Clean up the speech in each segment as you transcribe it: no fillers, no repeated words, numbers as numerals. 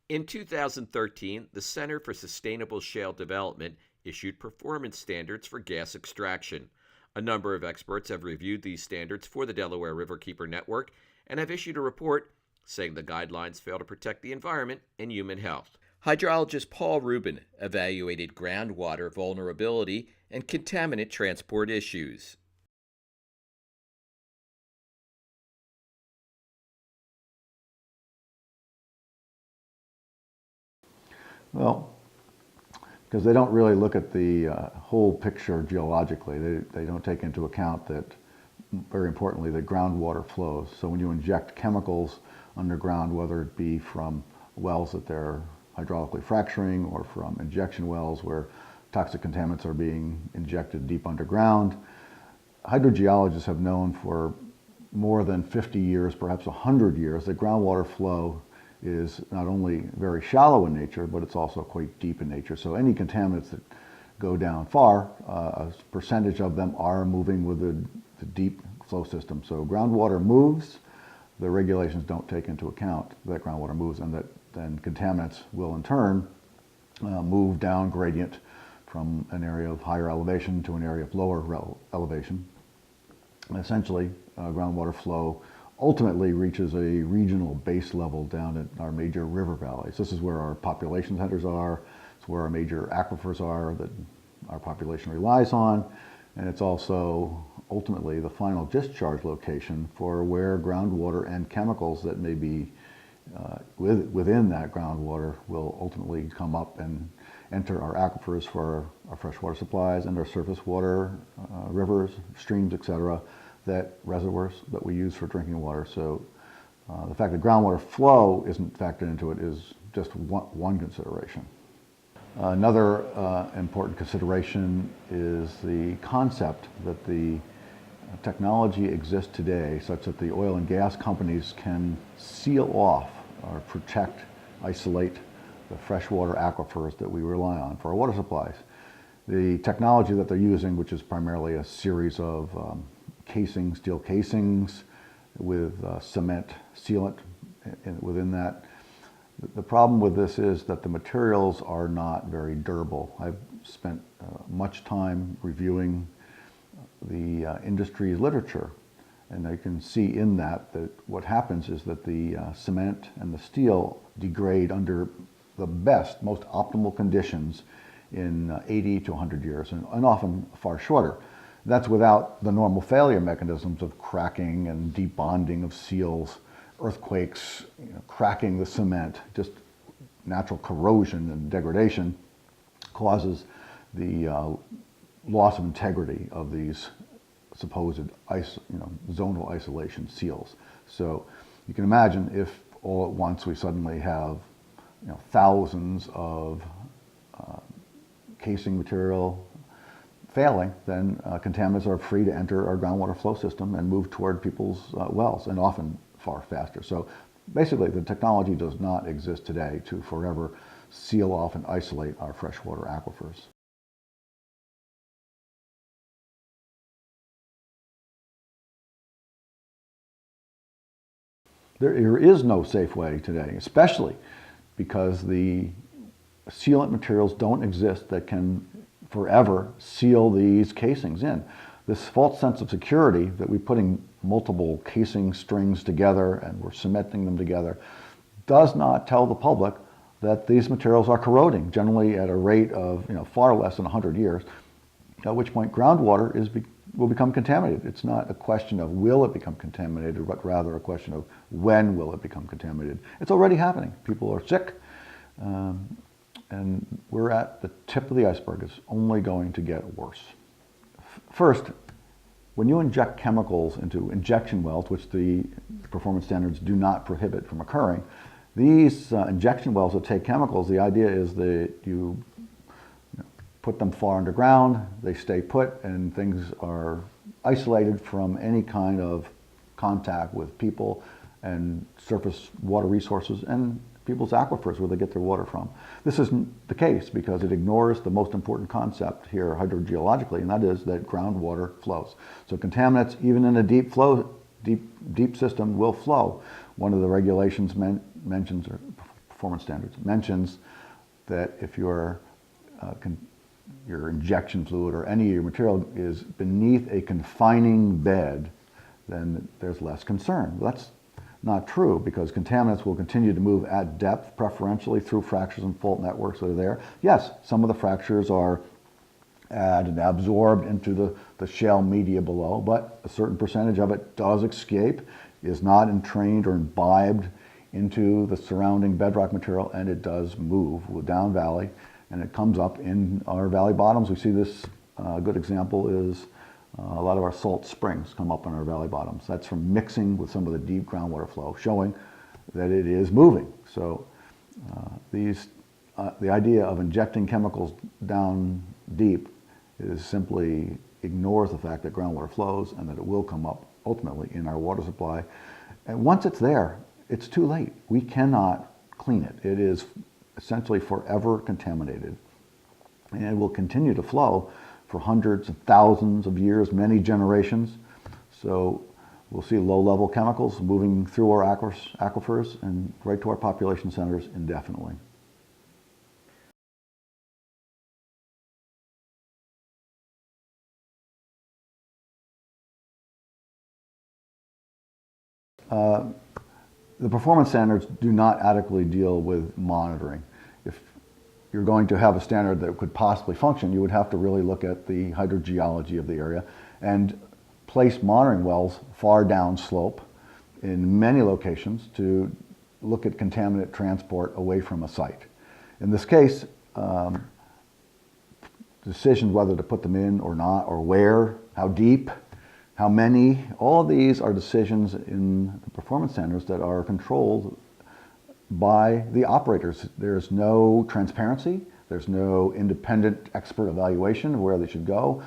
In 2013, the Center for Sustainable Shale Development issued performance standards for gas extraction. A number of experts have reviewed these standards for the Delaware Riverkeeper Network and have issued a report saying the guidelines fail to protect the environment and human health. Hydrologist Paul Rubin evaluated groundwater vulnerability and contaminant transport issues. Well, because they don't really look at the whole picture geologically. They don't take into account that, very importantly, the groundwater flows. So when you inject chemicals underground, whether it be from wells that they're hydraulically fracturing or from injection wells where toxic contaminants are being injected deep underground, hydrogeologists have known for more than 50 years, perhaps 100 years, that groundwater flow is not only very shallow in nature, but it's also quite deep in nature. So any contaminants that go down far, a percentage of them are moving with the deep flow system. So groundwater moves, the regulations don't take into account that groundwater moves, and that then contaminants will in turn move down gradient from an area of higher elevation to an area of lower elevation. Essentially, groundwater flow ultimately reaches a regional base level down at our major river valleys. This is where our population centers are. It's where our major aquifers are that our population relies on. And it's also ultimately the final discharge location for where groundwater and chemicals that may be within that groundwater will ultimately come up and enter our aquifers for our freshwater supplies and our surface water, rivers, streams, etc., that reservoirs that we use for drinking water. So the fact that groundwater flow isn't factored into it is just one consideration. Another important consideration is the concept that the technology exists today such that the oil and gas companies can seal off or protect, isolate the freshwater aquifers that we rely on for our water supplies. The technology that they're using, which is primarily a series of casings, steel casings with cement sealant within that. The problem with this is that the materials are not very durable. I've spent much time reviewing the industry's literature, and I can see in that what happens is that the cement and the steel degrade under the best, most optimal conditions in 80 to 100 years, and often far shorter. That's without the normal failure mechanisms of cracking and debonding of seals, earthquakes, cracking the cement. Just natural corrosion and degradation causes the loss of integrity of these supposed zonal isolation seals. So you can imagine if all at once we suddenly have thousands of casing material failing, then contaminants are free to enter our groundwater flow system and move toward people's wells, and often far faster. So basically, the technology does not exist today to forever seal off and isolate our freshwater aquifers. There is no safe way today, especially because the sealant materials don't exist that can forever seal these casings in. This false sense of security that we're putting multiple casing strings together and we're cementing them together does not tell the public that these materials are corroding, generally at a rate of far less than 100 years, at which point groundwater will become contaminated. It's not a question of will it become contaminated, but rather a question of when will it become contaminated. It's already happening. People are sick. And we're at the tip of the iceberg. It's only going to get worse. First, when you inject chemicals into injection wells, which the performance standards do not prohibit from occurring, these injection wells that take chemicals, the idea is that you put them far underground, they stay put, and things are isolated from any kind of contact with people and surface water resources and people's aquifers where they get their water from. This isn't the case because it ignores the most important concept here hydrogeologically, and that is that groundwater flows. So contaminants, even in a deep system, will flow. One of the regulations mentions, or Performance Standards mentions that if your injection fluid or any of your material is beneath a confining bed, then there's less concern. That's not true, because contaminants will continue to move at depth, preferentially through fractures and fault networks that are there. Yes, some of the fractures are and absorbed into the shale media below, but a certain percentage of it does escape, is not entrained or imbibed into the surrounding bedrock material, and it does move down valley, and it comes up in our valley bottoms. We see this, a good example is a lot of our salt springs come up on our valley bottoms. That's from mixing with some of the deep groundwater flow, showing that it is moving. So the idea of injecting chemicals down deep is simply ignores the fact that groundwater flows and that it will come up ultimately in our water supply. And once it's there, it's too late. We cannot clean it. It is essentially forever contaminated. And it will continue to flow for hundreds of thousands of years, many generations. So we'll see low-level chemicals moving through our aquifers and right to our population centers indefinitely. The performance standards do not adequately deal with monitoring. If you're going to have a standard that could possibly function, you would have to really look at the hydrogeology of the area and place monitoring wells far downslope in many locations to look at contaminant transport away from a site. In this case, decisions whether to put them in or not, or where, how deep, how many, all of these are decisions in the performance standards that are controlled by the operators. There's no transparency. There's no independent expert evaluation of where they should go.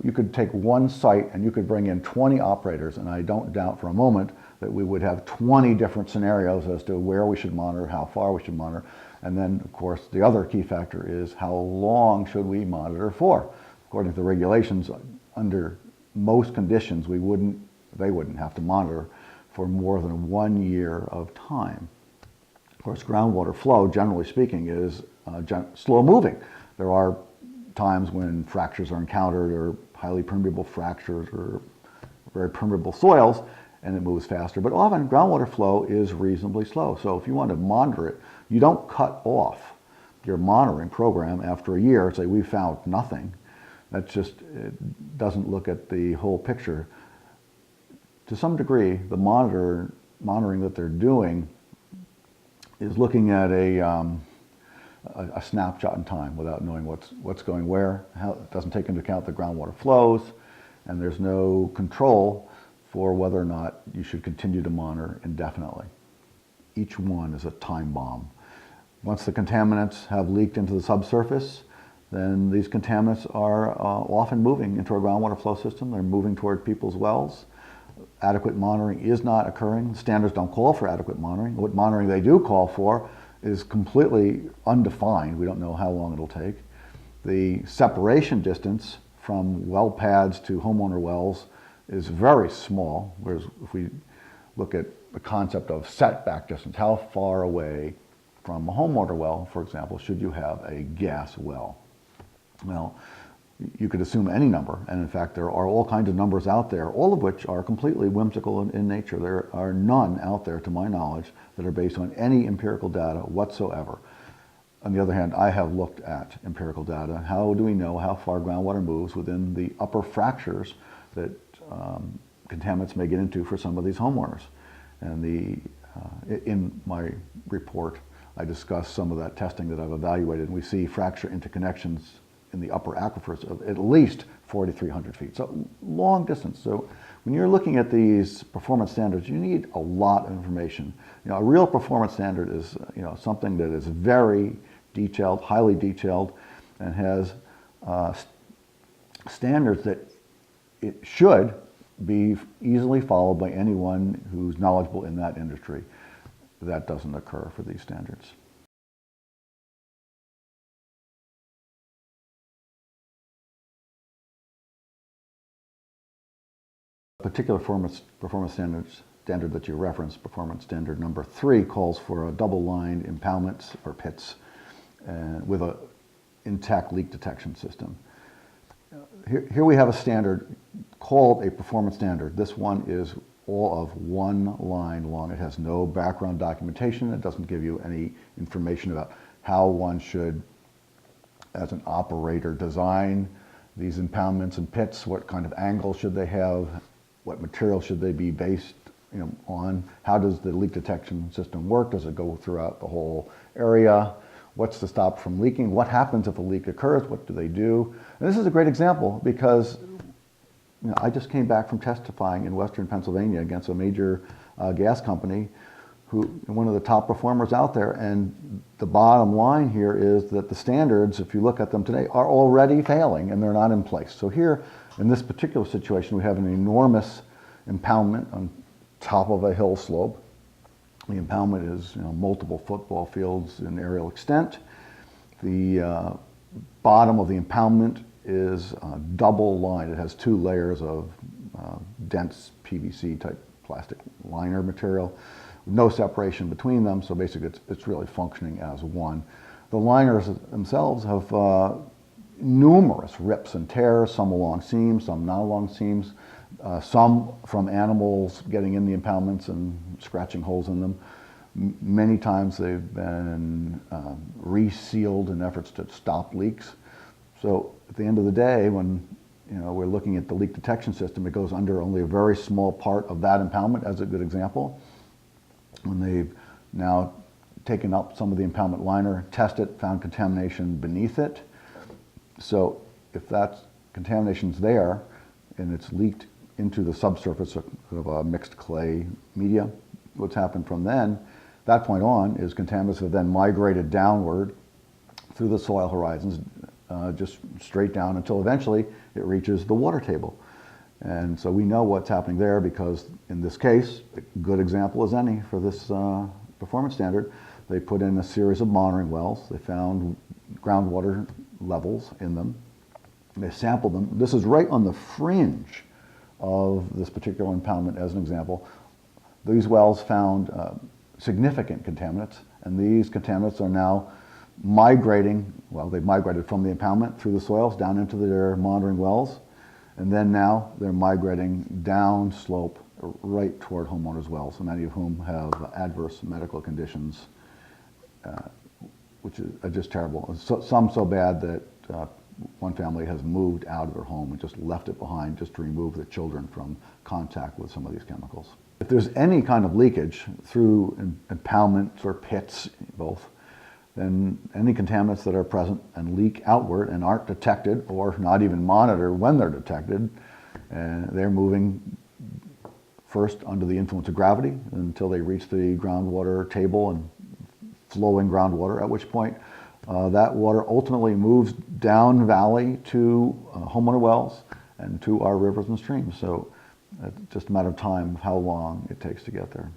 You could take one site and you could bring in 20 operators, and I don't doubt for a moment that we would have 20 different scenarios as to where we should monitor, how far we should monitor. And then, of course, the other key factor is how long should we monitor for? According to the regulations, under most conditions, they wouldn't have to monitor for more than 1 year of time. Of course, groundwater flow, generally speaking, is slow moving. There are times when fractures are encountered, or highly permeable fractures, or very permeable soils, and it moves faster. But often, groundwater flow is reasonably slow. So if you want to monitor it, you don't cut off your monitoring program after a year and say, we found nothing. That just, it doesn't look at the whole picture. To some degree, the monitoring that they're doing is looking at a snapshot in time without knowing what's going where. It doesn't take into account the groundwater flows, and there's no control for whether or not you should continue to monitor indefinitely. Each one is a time bomb. Once the contaminants have leaked into the subsurface, then these contaminants are often moving into our groundwater flow system. They're moving toward people's wells. Adequate monitoring is not occurring. Standards don't call for adequate monitoring. What monitoring they do call for is completely undefined. We don't know how long it'll take. The separation distance from well pads to homeowner wells is very small, whereas if we look at the concept of setback distance, how far away from a homeowner well, for example, should you have a gas well? Well, you could assume any number, and in fact there are all kinds of numbers out there, all of which are completely whimsical in nature. There are none out there, to my knowledge, that are based on any empirical data whatsoever. On the other hand, I have looked at empirical data. How do we know how far groundwater moves within the upper fractures that contaminants may get into for some of these homeowners? And in my report, I discuss some of that testing that I've evaluated, and we see fracture interconnections in the upper aquifers of at least 4,300 feet. So long distance. So when you're looking at these performance standards, you need a lot of information. A real performance standard is something that is very detailed, highly detailed, and has standards that it should be easily followed by anyone who's knowledgeable in that industry. That doesn't occur for these standards. Particular performance standards standard that you referenced, performance standard number 3, calls for a double-lined impoundments or pits with an intact leak detection system. Here we have a standard called a performance standard. This one is all of one line long. It has no background documentation. It doesn't give you any information about how one should, as an operator, design these impoundments and pits. What kind of angle should they have? What material should they be based on? How does the leak detection system work? Does it go throughout the whole area? What's to stop from leaking? What happens if a leak occurs? What do they do? And this is a great example because I just came back from testifying in Western Pennsylvania against a major gas company, one of the top performers out there, and the bottom line here is that the standards, if you look at them today, are already failing and they're not in place. So here, in this particular situation, we have an enormous impoundment on top of a hill slope. The impoundment is multiple football fields in aerial extent. The bottom of the impoundment is double lined. It has 2 layers of dense PVC type plastic liner material, no separation between them, so basically it's really functioning as one. The liners themselves have numerous rips and tears, some along seams, some not along seams, some from animals getting in the impoundments and scratching holes in them. Many times they've been resealed in efforts to stop leaks. So at the end of the day, when we're looking at the leak detection system, it goes under only a very small part of that impoundment, as a good example. When they've now taken up some of the impoundment liner, tested, found contamination beneath it. So if that contamination's there and it's leaked into the subsurface of a mixed clay media, what's happened from that point on is contaminants have then migrated downward through the soil horizons, just straight down until eventually it reaches the water table. And so we know what's happening there because in this case, a good example as any for this performance standard, they put in a series of monitoring wells. They found groundwater levels in them. They sampled them. This is right on the fringe of this particular impoundment as an example. These wells found significant contaminants, and these contaminants are now migrating, well, they've migrated from the impoundment through the soils down into their monitoring wells, and then now they're migrating down slope right toward homeowners' wells, many of whom have adverse medical conditions, which are just terrible. Some so bad that one family has moved out of their home and just left it behind just to remove the children from contact with some of these chemicals. If there's any kind of leakage through impoundments or pits, both, then any contaminants that are present and leak outward and aren't detected or not even monitored when they're detected, and they're moving first under the influence of gravity until they reach the groundwater table and flowing groundwater, at which point that water ultimately moves down valley to homeowner wells and to our rivers and streams. So it's just a matter of time of how long it takes to get there.